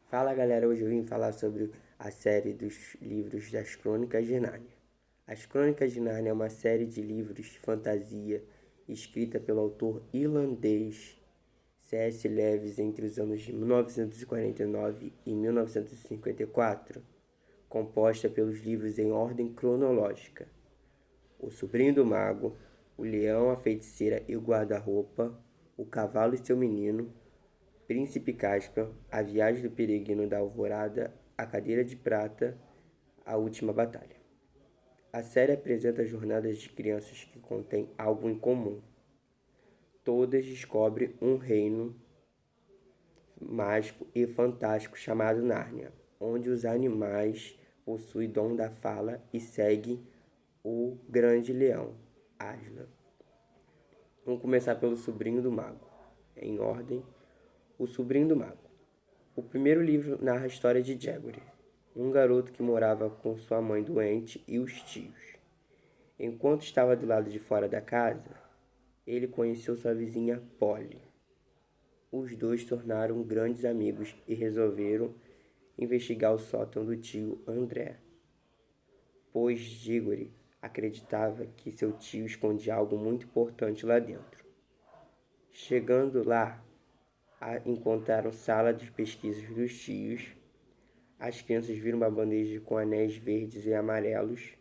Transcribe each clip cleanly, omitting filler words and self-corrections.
Fala galera, hoje eu vim falar sobre a série dos livros das Crônicas de Nárnia. As Crônicas de Nárnia é uma série de livros de fantasia escrita pelo autor irlandês C.S. Lewis entre os anos de 1949 e 1954, composta pelos livros em ordem cronológica: O Sobrinho do Mago, O Leão, a Feiticeira e o Guarda-Roupa, O Cavalo e seu Menino, Príncipe Caspian, A Viagem do Peregrino da Alvorada, A Cadeira de Prata, A Última Batalha. A série apresenta jornadas de crianças que contêm algo em comum. Todas descobrem um reino mágico e fantástico chamado Nárnia, onde os animais possuem dom da fala e seguem o grande leão, Aslan. Vamos começar pelo Sobrinho do Mago. Em ordem, O Sobrinho do Mago. O primeiro livro narra a história de Gregory, um garoto que morava com sua mãe doente e os tios. Enquanto estava do lado de fora da casa, ele conheceu sua vizinha Polly. Os dois tornaram grandes amigos e resolveram investigar o sótão do tio André, pois Gregory acreditava que seu tio escondia algo muito importante lá dentro. Chegando lá, encontraram sala de pesquisas dos tios. As crianças viram uma bandeja com anéis verdes e amarelos.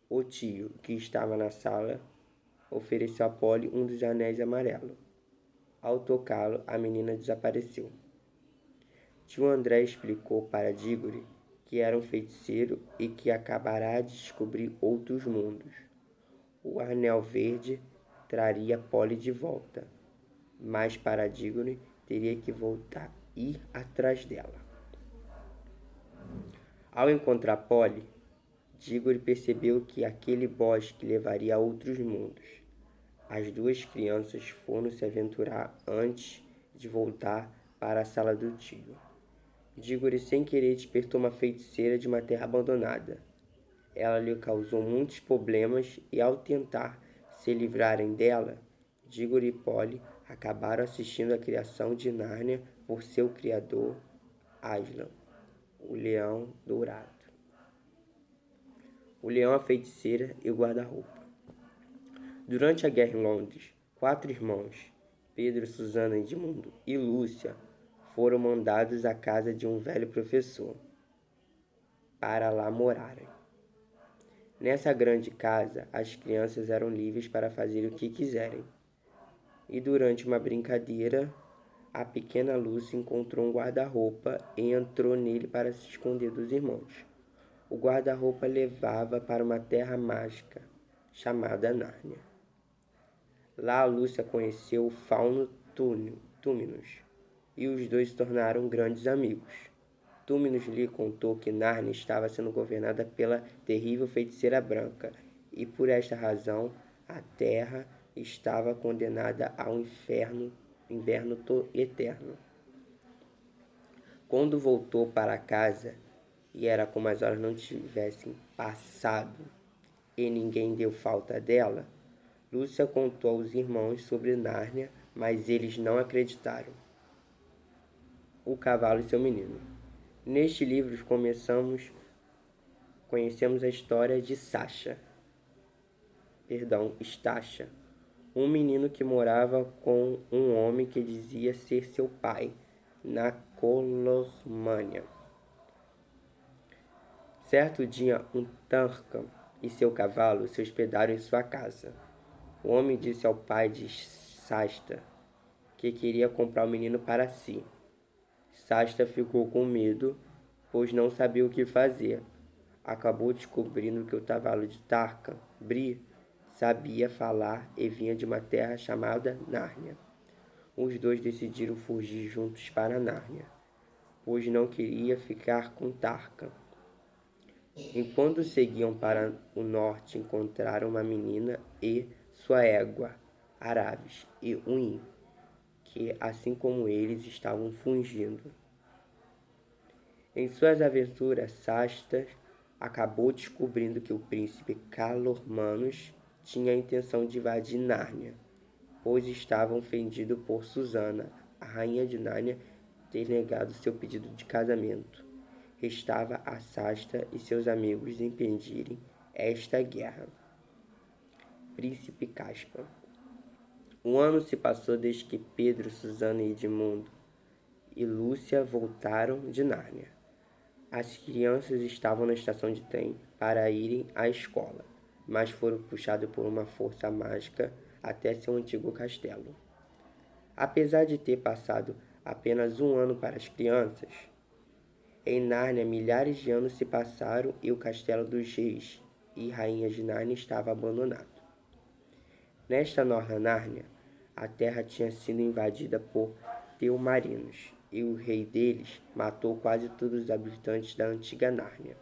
O tio, que estava na sala, ofereceu a Polly um dos anéis amarelos. Ao tocá-lo, a menina desapareceu. Tio André explicou para Diggory que era um feiticeiro e que acabará de descobrir outros mundos. O anel verde traria Polly de volta, mas para Diggory teria que voltar e ir atrás dela. Ao encontrar Polly, Diggory percebeu que aquele bosque levaria a outros mundos. As duas crianças foram se aventurar antes de voltar para a sala do tio. Diggory, sem querer, despertou uma feiticeira de uma terra abandonada. Ela lhe causou muitos problemas e, ao tentar se livrarem dela, Diggory e Polly acabaram assistindo à criação de Nárnia por seu criador, Aslan, o Leão Dourado. O Leão, a Feiticeira e o Guarda-Roupa. Durante a guerra em Londres, 4 irmãos, Pedro, Susana, Edmundo e Lúcia, foram mandados à casa de um velho professor para lá morarem. Nessa grande casa, as crianças eram livres para fazer o que quiserem. E durante uma brincadeira, a pequena Lúcia encontrou um guarda-roupa e entrou nele para se esconder dos irmãos. O guarda-roupa levava para uma terra mágica chamada Nárnia. Lá, Lúcia conheceu o fauno Túminos e os dois se tornaram grandes amigos. Túminos lhe contou que Nárnia estava sendo governada pela terrível feiticeira branca e, por esta razão, a terra estava condenada ao inverno eterno. Quando voltou para casa, e era como as horas não tivessem passado e ninguém deu falta dela, Lúcia contou aos irmãos sobre Nárnia, mas eles não acreditaram. O Cavalo e seu Menino. Neste livro conhecemos a história de Stacha, um menino que morava com um homem que dizia ser seu pai, na Colormânia. Certo dia, um Tarkan e seu cavalo se hospedaram em sua casa. O homem disse ao pai de Sasta que queria comprar o menino para si. Sasta ficou com medo, pois não sabia o que fazer. Acabou descobrindo que o cavalo de Tarkan, Bri, sabia falar e vinha de uma terra chamada Nárnia. Os dois decidiram fugir juntos para Nárnia, pois não queria ficar com Tarkan. Enquanto seguiam para o norte, encontraram uma menina e sua égua, Aravis e Uim, que, assim como eles, estavam fugindo. Em suas aventuras, Sasta acabou descobrindo que o príncipe Calormanos tinha a intenção de invadir Nárnia, pois estava ofendido por Susana, a rainha de Nárnia, ter negado seu pedido de casamento. Restava a Sasta e seus amigos impedirem esta guerra. Príncipe Caspian. Um ano se passou desde que Pedro, Susana e Edmundo e Lúcia voltaram de Nárnia. As crianças estavam na estação de trem para irem à escola, mas foram puxados por uma força mágica até seu antigo castelo. Apesar de ter passado apenas um ano para as crianças, em Nárnia milhares de anos se passaram e o castelo dos reis e rainhas de Nárnia estava abandonado. Nesta nova Nárnia, a terra tinha sido invadida por Telmarinos, e o rei deles matou quase todos os habitantes da antiga Nárnia.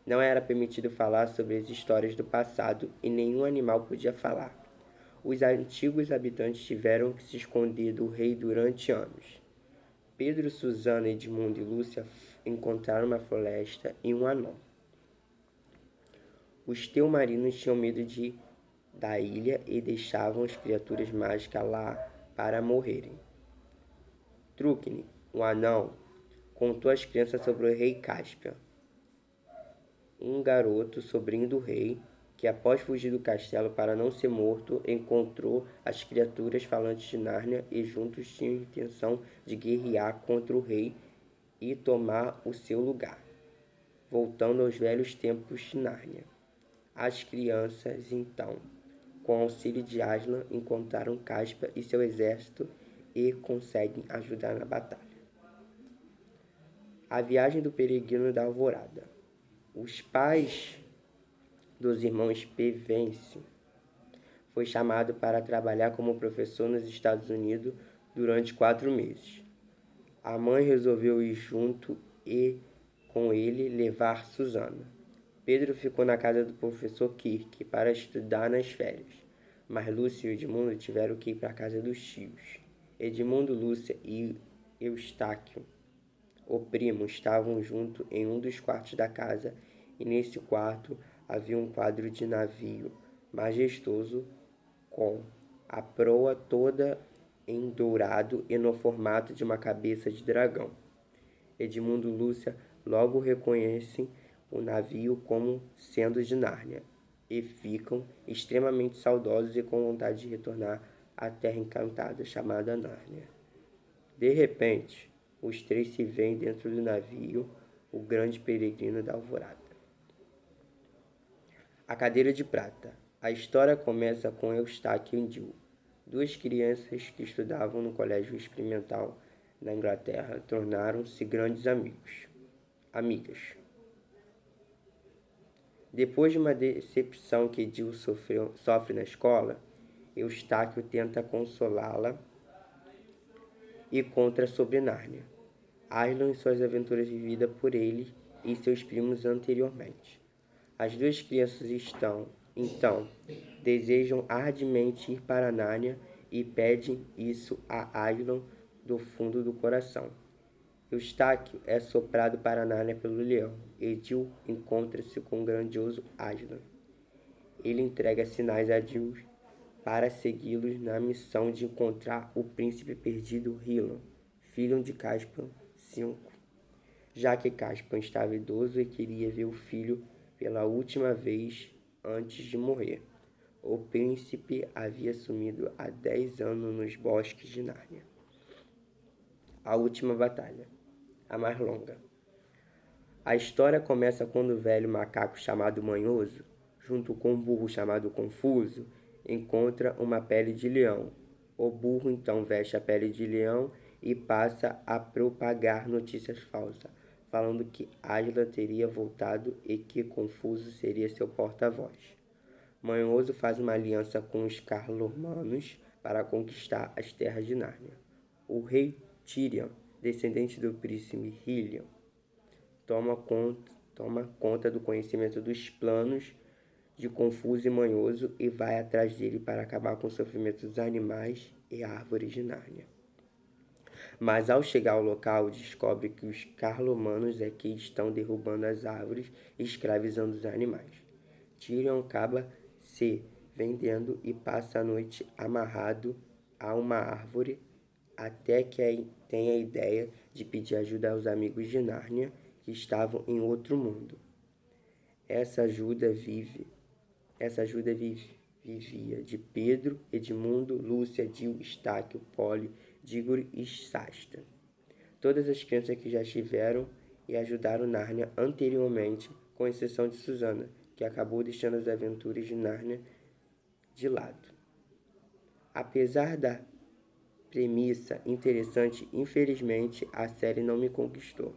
Não era permitido falar sobre as histórias do passado e nenhum animal podia falar. Os antigos habitantes tiveram que se esconder do rei durante anos. Pedro, Susana, Edmundo e Lúcia encontraram uma floresta e um anão. Os Telmarinos tinham medo da ilha e deixavam as criaturas mágicas lá para morrerem. Trucne, o anão, contou às crianças sobre o rei Caspian, um garoto sobrinho do rei, que após fugir do castelo para não ser morto, encontrou as criaturas falantes de Nárnia e juntos tinham a intenção de guerrear contra o rei e tomar o seu lugar, voltando aos velhos tempos de Nárnia. As crianças, então, com auxílio de Aslan, encontraram Caspian e seu exército e conseguem ajudar na batalha. A viagem do peregrino da alvorada. Os pais dos irmãos Pevensie foi chamado para trabalhar como professor nos Estados Unidos durante 4 meses. A mãe resolveu ir junto e, com ele, levar Susana. Pedro ficou na casa do professor Kirk para estudar nas férias, mas Lúcia e Edmundo tiveram que ir para a casa dos tios. Edmundo, Lúcia e Eustáquio, o primo, estavam juntos em um dos quartos da casa, e nesse quarto havia um quadro de navio majestoso com a proa toda em dourado e no formato de uma cabeça de dragão. Edmundo e Lúcia logo reconhecem o navio como sendo de Nárnia e ficam extremamente saudosos e com vontade de retornar à terra encantada chamada Nárnia. De repente, os 3 se veem dentro do navio, o grande peregrino da alvorada. A cadeira de prata. A história começa com Eustáquio e Jill, 2 crianças que estudavam no colégio experimental na Inglaterra, tornaram-se grandes amigas. Depois de uma decepção que Jill sofre na escola, Eustáquio tenta consolá-la e conta sobre Nárnia, Aslan e suas aventuras vividas por ele e seus primos anteriormente. As 2 crianças então, desejam ardentemente ir para Nárnia e pedem isso a Aslan do fundo do coração. Eustáquio é soprado para Nárnia pelo leão e Jill encontra-se com o grandioso Aslan. Ele entrega sinais a Jill para segui-los na missão de encontrar o príncipe perdido Rhiannon, filho de Caspian V, já que Caspian estava idoso e queria ver o filho pela última vez antes de morrer. O príncipe havia sumido há 10 anos nos bosques de Nárnia. A última batalha, a mais longa. A história começa quando o velho macaco chamado Manhoso, junto com um burro chamado Confuso, encontra uma pele de leão. O burro então veste a pele de leão e passa a propagar notícias falsas, falando que Aslan teria voltado e que Confuso seria seu porta-voz. Manhoso faz uma aliança com os Carlomanos para conquistar as terras de Nárnia. O rei Tirian, descendente do príncipe Rilian, toma conta do conhecimento dos planos de Confuso e Manhoso e vai atrás dele para acabar com o sofrimento dos animais e árvores de Nárnia. Mas ao chegar ao local, descobre que os Carlomanos é que estão derrubando as árvores e escravizando os animais. Tyrion acaba se vendendo e passa a noite amarrado a uma árvore até que tem a ideia de pedir ajuda aos amigos de Nárnia que estavam em outro mundo. Essa ajuda vivia de Pedro, Edmundo, Lúcia, Dil, Estáquio, Poli, Dígoro e Sasta. Todas as crianças que já estiveram e ajudaram Nárnia anteriormente, com exceção de Susana, que acabou deixando as aventuras de Nárnia de lado. Apesar da premissa interessante, infelizmente a série não me conquistou.